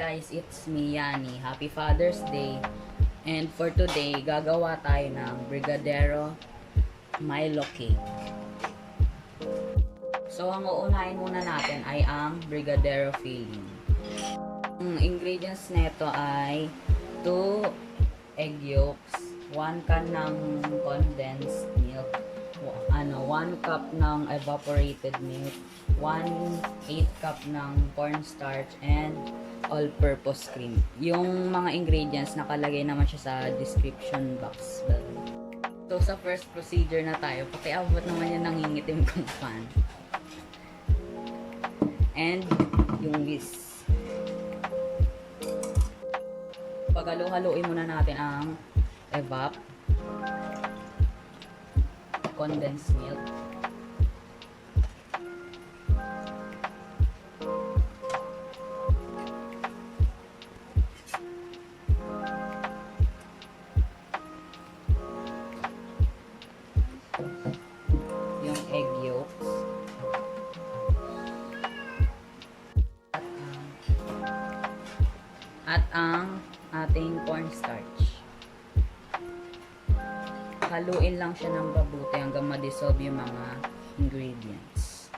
guys, it's me, Yani. Happy Father's Day. And for today, gagawa tayo ng Brigadeiro Milo Cake. So, ang uunahin muna natin ay ang Brigadeiro Filling. Ang ingredients nito ay 2 egg yolks, 1 can ng condensed milk, 1 cup ng evaporated milk, 1/8 cup ng cornstarch, and all-purpose cream. Yung mga ingredients nakalagay naman siya sa description box. So sa first procedure na tayo, pakiabot naman yung nangingitim kong fan. And yung whisk. Pagalo-haluin muna natin ang evap, condensed milk, yung egg yolks, at ang ating cornstarch. Haluin lang siya ng mabuti hanggang ma-dissolve yung mga ingredients.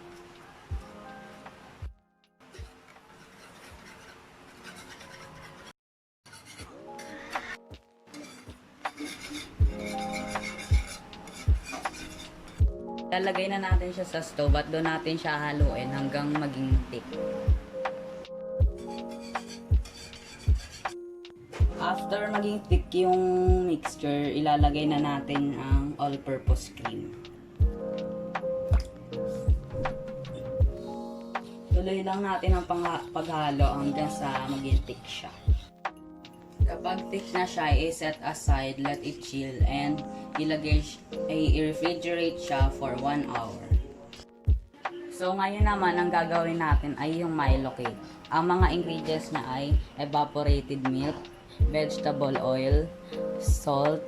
Lalagay na natin siya sa stove at doon natin siya haluin hanggang maging thick. After maging thick yung mixture, ilalagay na natin ang all-purpose cream. Tuloy lang natin ang paghalo hanggang sa maging thick siya. Kapag thick na siya, i-set aside, let it chill, and i-refrigerate siya for 1 hour. So ngayon naman, ang gagawin natin ay yung Milo Cake. Ang mga ingredients niya ay evaporated milk, vegetable oil, salt,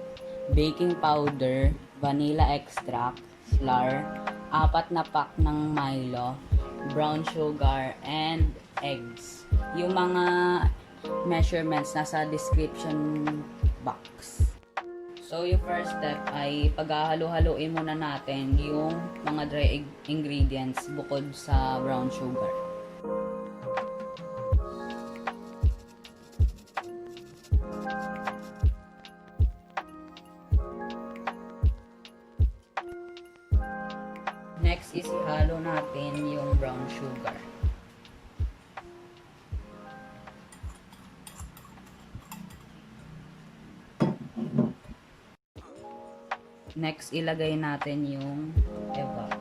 baking powder, vanilla extract, flour, 4 na pack ng Milo, brown sugar, and eggs. Yung mga measurements nasa description box. So yung first step ay paghahalo-haluin muna natin yung mga dry ingredients bukod sa brown sugar. Next is ihalo natin yung brown sugar. Next, ilagay natin yung evap.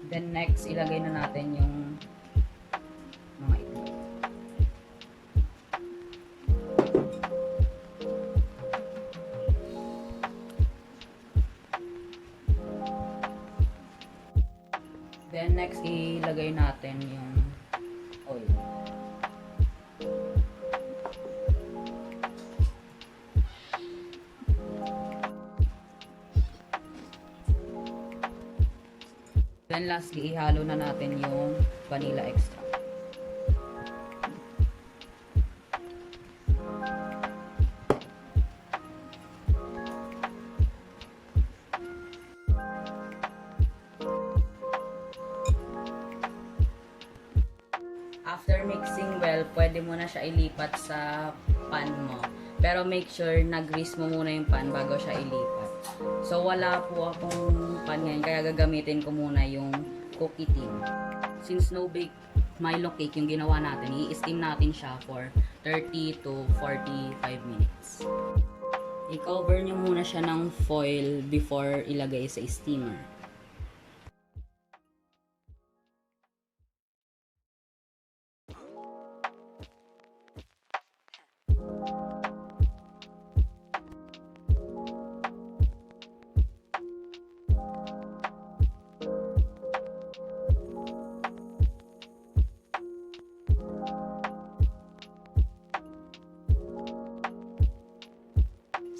Then next, ilagay na natin yung mga itlog. Then next, ilagay natin yung oil. Then lastly, ihalo na natin yung vanilla extract. After mixing well, pwede mo na siya ilipat sa pan mo. Pero make sure na-grease mo muna yung pan bago siya ilipat. So wala po akong pan ngayon, kaya gagamitin ko muna yung cookie tin. Since no bake Milo cake yung ginawa natin, i-steam natin siya for 30 to 45 minutes. I-cover nyo muna siya ng foil before ilagay sa steamer.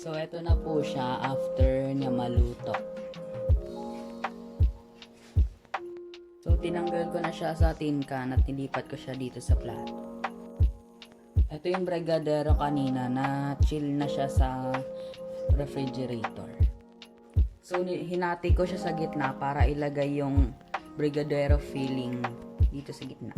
So, eto na po siya after niya maluto. So, tinanggal ko na siya sa tin can at nilipat ko siya dito sa plato. Ito yung Brigadeiro kanina na chill na siya sa refrigerator. So, hinati ko siya sa gitna para ilagay yung Brigadeiro Filling dito sa gitna.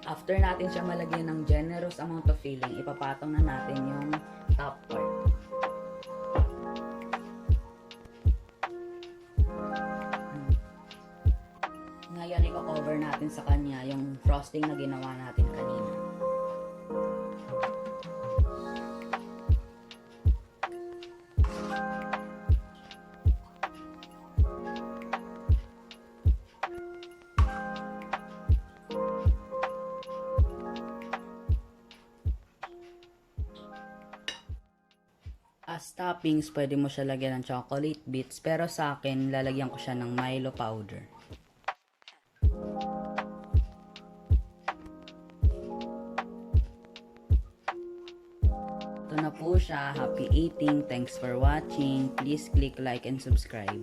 After natin siya malagyan ng generous amount of filling, ipapatong na natin yung top part. Ngayon, i-cover natin sa kanya yung frosting na ginawa natin kanina. As toppings, pwede mo siya lagyan ng chocolate bits, pero sa akin, lalagyan ko siya ng Milo powder. Ito na po siya. Happy eating. Thanks for watching. Please click like and subscribe.